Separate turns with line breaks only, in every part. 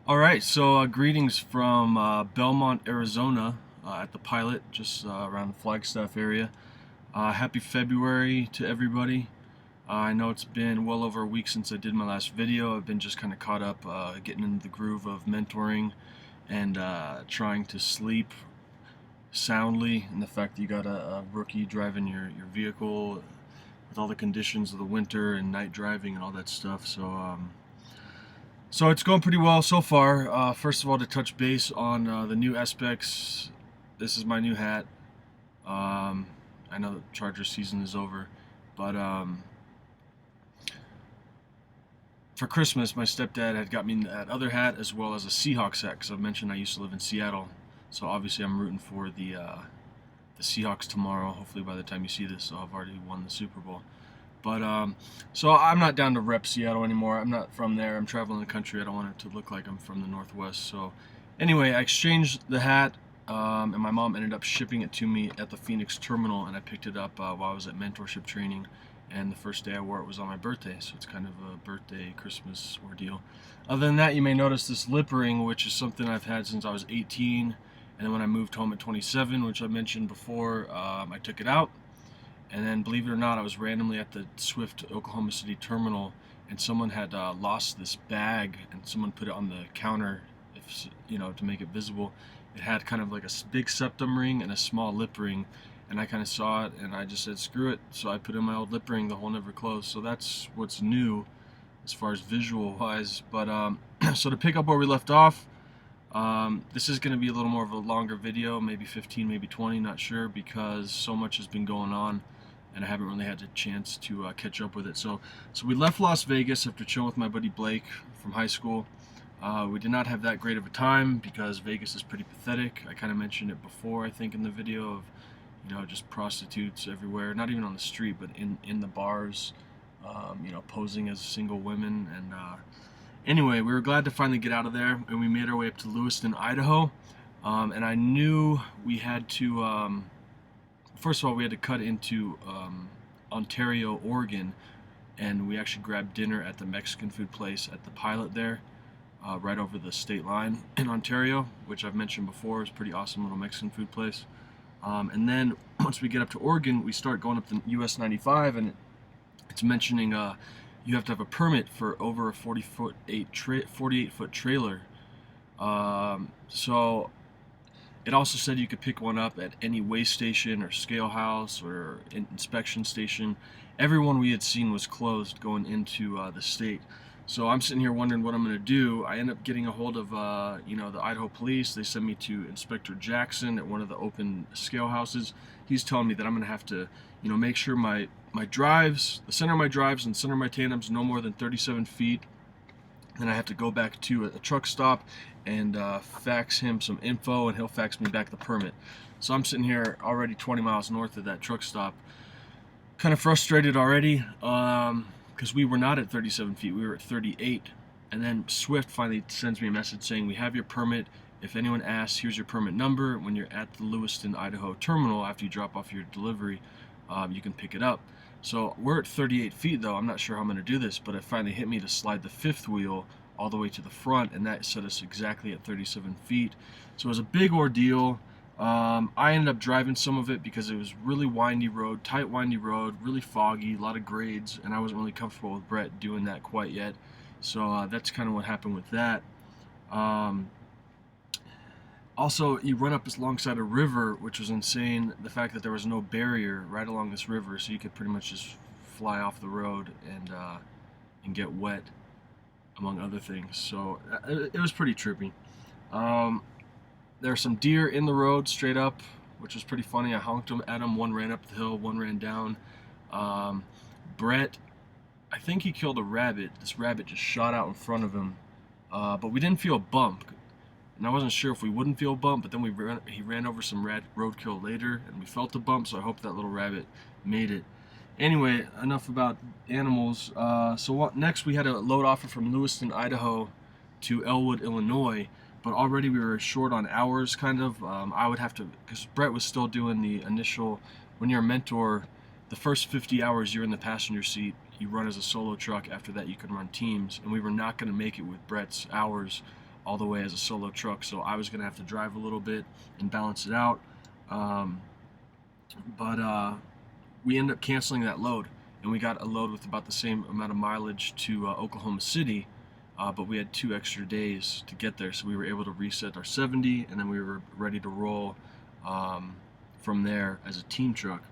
All right, so greetings from Bellemont, Arizona, at the Pilot, just around the Flagstaff area. Happy February to everybody. I know it's been well over a week since I did my last video. I've been just kind of caught up, getting into the groove of mentoring and trying to sleep soundly. And the fact that you got a rookie driving your vehicle with all the conditions of the winter and night driving and all that stuff. So it's going pretty well so far. First of all, to touch base on the new aspects, this is my new hat. I know the Charger season is over, but for Christmas, my stepdad had got me that other hat as well as a Seahawks hat, because I've mentioned I used to live in Seattle. So obviously I'm rooting for the Seahawks tomorrow. Hopefully by the time you see this, I've already won the Super Bowl. But so I'm not down to rep Seattle anymore. I'm not from there. I'm traveling the country. I don't want it to look like I'm from the Northwest. So anyway, I exchanged the hat, and my mom ended up shipping it to me at the Phoenix terminal, and I picked it up while I was at mentorship training. And the first day I wore it was on my birthday, so it's kind of a birthday Christmas ordeal. Other than that, you may notice this lip ring, which is something I've had since I was 18. And then when I moved home at 27, which I mentioned before, I took it out. And then, believe it or not, I was randomly at the Swift Oklahoma City terminal, and someone had lost this bag, and someone put it on the counter, if to make it visible. It had kind of like a big septum ring and a small lip ring, and I kind of saw it, and I just said, screw it. So I put in my old lip ring. The hole never closed. So that's what's new as far as visual-wise. But so to pick up where we left off, this is going to be a little more of a longer video, maybe 15, maybe 20, not sure, because so much has been going on and I haven't really had a chance to catch up with it. So we left Las Vegas after chilling with my buddy Blake from high school. We did not have that great of a time because Vegas is pretty pathetic. I kind of mentioned it before, I think, in the video of, just prostitutes everywhere, not even on the street, but in the bars, posing as single women. And anyway, we were glad to finally get out of there, and we made our way up to Lewiston, Idaho. And I knew we had to, first of all, we had to cut into Ontario, Oregon, and we actually grabbed dinner at the Mexican food place at the Pilot there, right over the state line in Ontario, which I've mentioned before is a pretty awesome little Mexican food place. And then once we get up to Oregon, we start going up the US 95, and it's mentioning you have to have a permit for over a 48-foot trailer. So it also said you could pick one up at any weigh station or scale house or inspection station. Every one we had seen was closed going into the state. So I'm sitting here wondering what I'm going to do. I end up getting a hold of the Idaho police. They send me to Inspector Jackson at one of the open scale houses. He's telling me that I'm going to have to make sure my drives, the center of my drives and center of my tandems, no more than 37 feet. Then I have to go back to a truck stop and fax him some info, and he'll fax me back the permit. So I'm sitting here already 20 miles north of that truck stop, kind of frustrated already, because we were not at 37 feet, we were at 38. And then Swift finally sends me a message saying, we have your permit. If anyone asks, here's your permit number. When you're at the Lewiston, Idaho terminal, after you drop off your delivery, you can pick it up. So we're at 38 feet though. I'm not sure how I'm going to do this, but it finally hit me to slide the fifth wheel all the way to the front, and that set us exactly at 37 feet. So it was a big ordeal. I ended up driving some of it because it was really windy road, tight windy road, really foggy, a lot of grades, and I wasn't really comfortable with Brett doing that quite yet. So that's kind of what happened with that. Also, you run up alongside a river, which was insane. The fact that there was no barrier right along this river, so you could pretty much just fly off the road and get wet, among other things. So it was pretty trippy. There were some deer in the road straight up, which was pretty funny. I honked at them. One ran up the hill, one ran down. Brett, I think he killed a rabbit. This rabbit just shot out in front of him, but we didn't feel a bump. And I wasn't sure if we wouldn't feel a bump, but then he ran over some roadkill later, and we felt a bump, so I hope that little rabbit made it. Anyway, enough about animals. Next we had a load offer from Lewiston, Idaho to Elwood, Illinois, but already we were short on hours, kind of. I would have to, because Brett was still doing the initial, when you're a mentor, the first 50 hours you're in the passenger seat, you run as a solo truck. After that you can run teams, and we were not going to make it with Brett's hours. all the way as a solo truck, so I was gonna have to drive a little bit and balance it out. Um, but we ended up canceling that load, and we got a load with about the same amount of mileage to Oklahoma City, but we had 2 extra days to get there, so we were able to reset our 70, and then we were ready to roll from there as a team truck.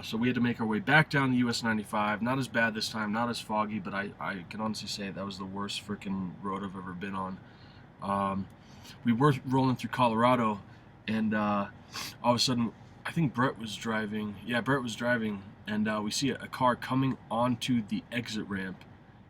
So we had to make our way back down the US 95. Not as bad this time, not as foggy, but I can honestly say that was the worst freaking road I've ever been on. We were rolling through Colorado, and all of a sudden, I think Brett was driving. Yeah, Brett was driving, and we see a car coming onto the exit ramp,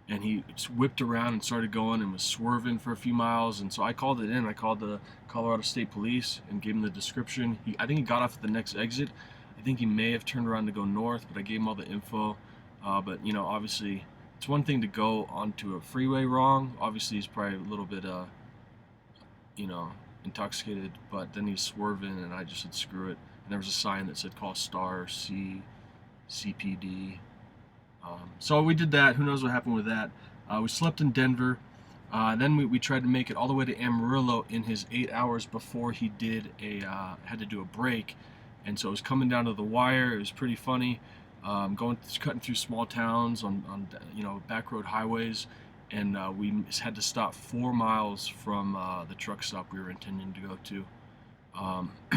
and he whipped around and started going and was swerving for a few miles. And so I called it in. I called the Colorado State Police and gave him the description. I think he got off at the next exit. I think he may have turned around to go north, but I gave him all the info. But, you know, obviously, it's one thing to go onto a freeway wrong. Obviously, he's probably a little bit, you know, intoxicated, but then he's swerving, and I just said, screw it. And there was a sign that said, call star CPD. So we did that. Who knows what happened with that. We slept in Denver. Then we tried to make it all the way to Amarillo in his 8 hours before he did had to do a break. And so it was coming down to the wire. It was pretty funny, cutting through small towns on you know, back road highways, and we had to stop 4 miles from the truck stop we were intending to go to.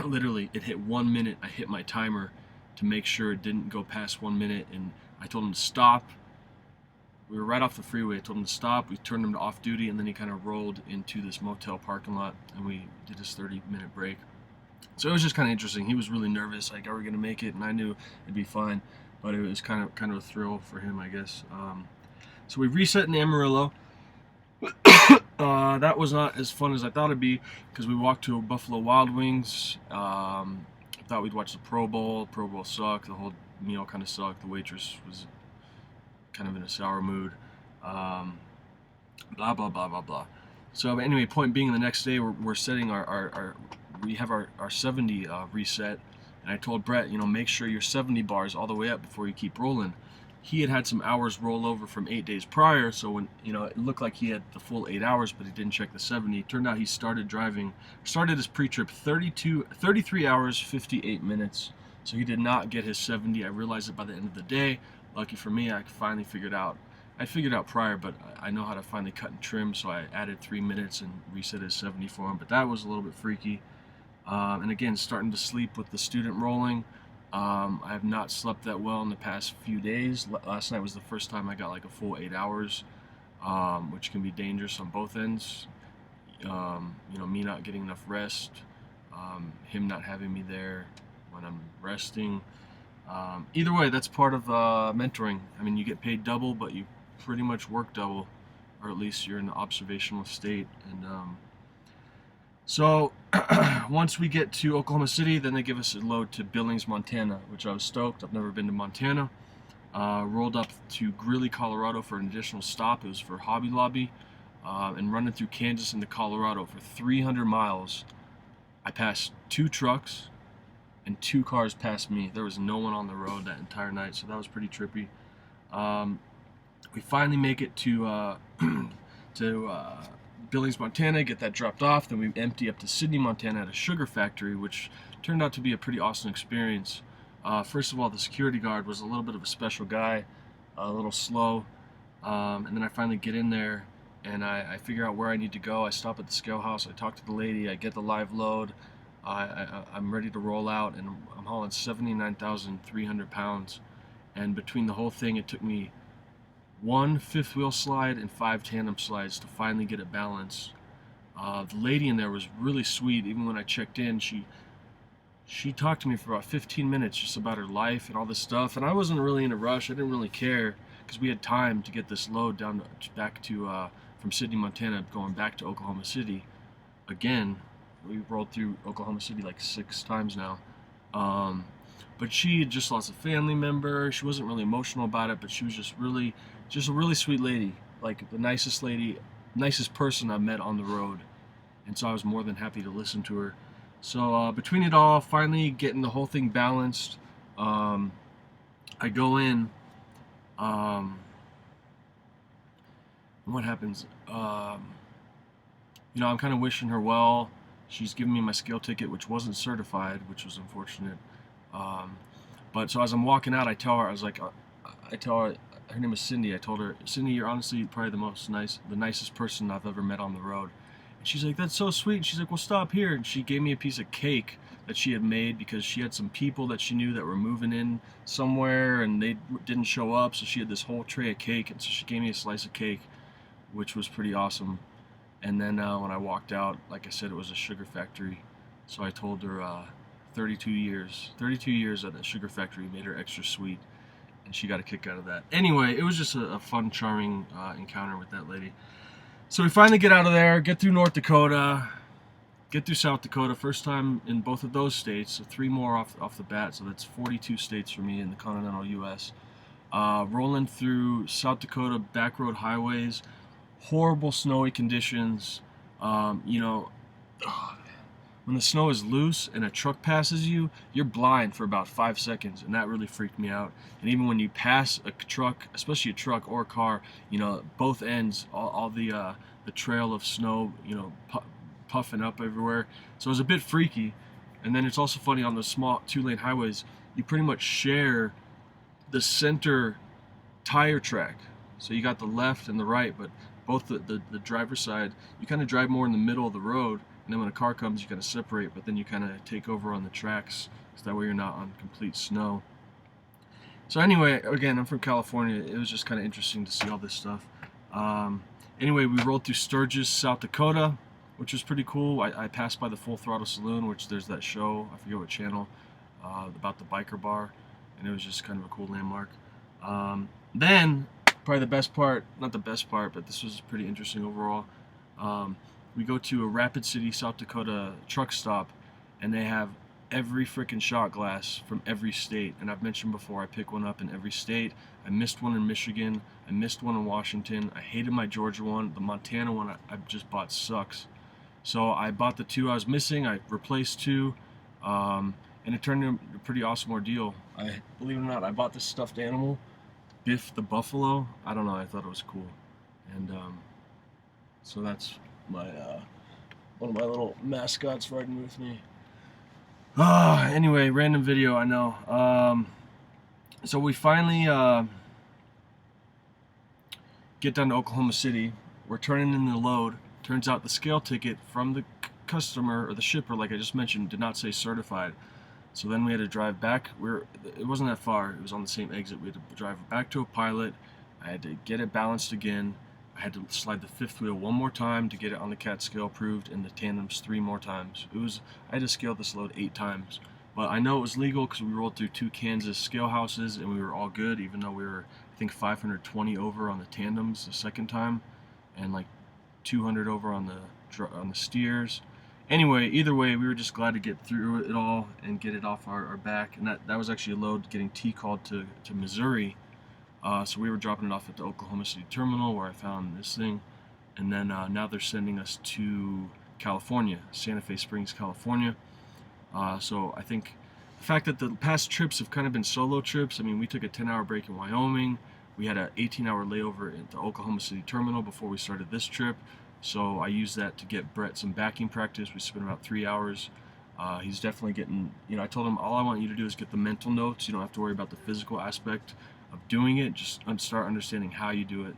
Literally, it hit 1 minute. I hit my timer to make sure it didn't go past 1 minute, and I told him to stop. We were right off the freeway. I told him to stop. We turned him to off duty, and then he kind of rolled into this motel parking lot, and we did his 30-minute break. So it was just kind of interesting. He was really nervous, like, are we gonna make it? And I knew it'd be fine, but it was kind of a thrill for him, I guess. So we reset in Amarillo. That was not as fun as I thought it'd be, because we walked to Buffalo Wild Wings. I thought we'd watch the Pro Bowl. Pro Bowl sucked. The whole meal kind of sucked. The waitress was kind of in a sour mood. Blah blah blah blah blah. So anyway, point being, the next day we're setting we have our 70 reset, and I told Brett, you know, make sure your 70 bars all the way up before you keep rolling. He had some hours roll over from 8 days prior, so when, you know, it looked like he had the full 8 hours, but he didn't check the 70. Turned out he started his pre-trip 33 hours 58 minutes, so he did not get his 70. I realized it by the end of the day. Lucky for me, I finally figured out prior, but I know how to finally cut and trim, so I added 3 minutes and reset his 70 for him, but that was a little bit freaky. And again, starting to sleep with the student rolling. I have not slept that well in the past few days. Last night was the first time I got like a full 8 hours, which can be dangerous on both ends. You know, me not getting enough rest, him not having me there when I'm resting. Either way, that's part of mentoring. I mean, you get paid double, but you pretty much work double, or at least you're in the observational state. And so once we get to Oklahoma City, then they give us a load to Billings, Montana, which I was stoked. I've never been to Montana. Rolled up to Greeley, Colorado for an additional stop. It was for Hobby Lobby. And running through Kansas into Colorado for 300 miles. I passed 2 trucks, and 2 cars passed me. There was no one on the road that entire night, so that was pretty trippy. We finally make it to Billings, Montana, get that dropped off. Then we empty up to Sidney, Montana at a sugar factory, which turned out to be a pretty awesome experience. First of all, the security guard was a little bit of a special guy, a little slow. And then I finally get in there, and I figure out where I need to go. I stop at the scale house. I talk to the lady. I get the live load. I'm ready to roll out, and I'm hauling 79,300 pounds. And between the whole thing, it took me 1 fifth wheel slide and 5 tandem slides to finally get it balanced. The lady in there was really sweet. Even when I checked in, she talked to me for about 15 minutes just about her life and all this stuff. And I wasn't really in a rush. I didn't really care, because we had time to get this load back to from Sidney, Montana, going back to Oklahoma City. Again, we rolled through Oklahoma City like 6 times now. But she had just lost a family member. She wasn't really emotional about it, but she was just a really sweet lady, like the nicest person I met on the road. And so I was more than happy to listen to her. So between it all, finally getting the whole thing balanced, I go in. What happens? you know, I'm kind of wishing her well. She's given me my scale ticket, which wasn't certified, which was unfortunate. But so as I'm walking out, I tell her, I tell her, her name is Sidney. I told her, Sidney, you're honestly probably the nicest person I've ever met on the road. And she's like, that's so sweet. And she's like, well, stop here. And she gave me a piece of cake that she had made because she had some people that she knew that were moving in somewhere and they didn't show up. So she had this whole tray of cake, and so she gave me a slice of cake, which was pretty awesome. And then when I walked out, like I said, it was a sugar factory. So I told her 32 years at a sugar factory made her extra sweet, and she got a kick out of that. Anyway, it was just a fun, charming encounter with that lady. So we finally get out of there, get through North Dakota, get through South Dakota. First time in both of those states, so 3 more off the bat, so that's 42 states for me in the continental U.S. Rolling through South Dakota back road highways, horrible snowy conditions. You know, when the snow is loose and a truck passes you, you're blind for about 5 seconds, and that really freaked me out. And even when you pass a truck, especially a truck or a car, you know, both ends, all the trail of snow, you know, puffing up everywhere. So it was a bit freaky. And then it's also funny, on the small 2-lane highways, you pretty much share the center tire track. So you got the left and the right, but both the driver's side, you kind of drive more in the middle of the road, and then when a car comes, you kind of separate, but then you kind of take over on the tracks, so that way you're not on complete snow. So anyway, again, I'm from California. It was just kind of interesting to see all this stuff. Anyway, we rolled through Sturgis, South Dakota, which was pretty cool. I passed by the Full Throttle Saloon, which there's that show, I forget what channel, about the biker bar, and it was just kind of a cool landmark. Then, probably the best part, not the best part, but this was pretty interesting overall. We go to a Rapid City, South Dakota truck stop, and they have every freaking shot glass from every state. And I've mentioned before, I pick one up in every state. I missed one in Michigan. I missed one in Washington. I hated my Georgia one. The Montana one I just bought sucks. So I bought the 2 I was missing. I replaced 2, and it turned into a pretty awesome ordeal. Believe it or not, I bought this stuffed animal, Biff the Buffalo. I don't know, I thought it was cool. And so that's my one of my little mascots riding with me. Anyway, random video, I know. So we finally get down to Oklahoma City. We're turning in the load. Turns out the scale ticket from the customer, or the shipper, like I just mentioned, did not say certified. So then we had to drive back. It wasn't that far. It was on the same exit. We had to drive back to a pilot. I had to get it balanced again. I had to slide the 5th wheel 1 more time to get it on the cat scale approved, and the tandems 3 more times. I had to scale this load 8 times. But I know it was legal because we rolled through 2 Kansas scale houses, and we were all good, even though we were, I think, 520 over on the tandems the second time, and like 200 over on the steers. Anyway, either way, we were just glad to get through it all and get it off our back. And that was actually a load getting T-called to Missouri. So we were dropping it off at the Oklahoma City terminal, where I found this thing. And then now they're sending us to California, Santa Fe Springs, California. So I think the fact that the past trips have kind of been solo trips. I mean, we took a 10-hour break in Wyoming. We had an 18-hour layover at the Oklahoma City terminal before we started this trip. So I used that to get Brett some backing practice. We spent about 3 hours. He's definitely getting, you know, I told him, all I want you to do is get the mental notes. You don't have to worry about the physical aspect of doing it. Just start understanding how you do it.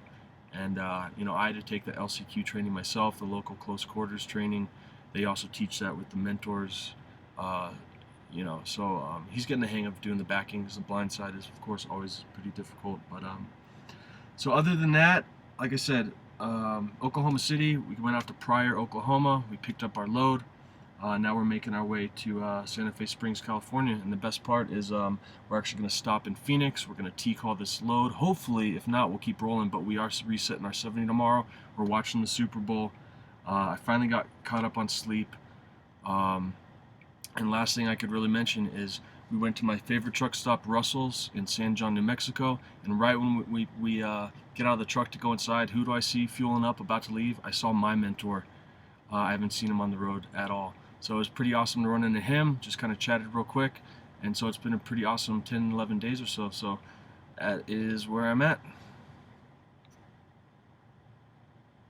And, you know, I had to take the LCQ training myself, the local close quarters training. They also teach that with the mentors. You know, so he's getting the hang of doing the backings. The blind side is, of course, always pretty difficult. But so other than that, like I said, Oklahoma City, we went out to Pryor, Oklahoma. We picked up our load. Now we're making our way to Santa Fe Springs, California. And the best part is we're actually going to stop in Phoenix. We're going to T-call this load. Hopefully, if not, we'll keep rolling. But we are resetting our 70 tomorrow. We're watching the Super Bowl. I finally got caught up on sleep. And last thing I could really mention is we went to my favorite truck stop, Russell's, in San John, New Mexico. And right when we get out of the truck to go inside, who do I see fueling up, about to leave? I saw my mentor. I haven't seen him on the road at all. So it was pretty awesome to run into him. Just kind of chatted real quick. And so it's been a pretty awesome 10, 11 days or so. So that is where I'm at.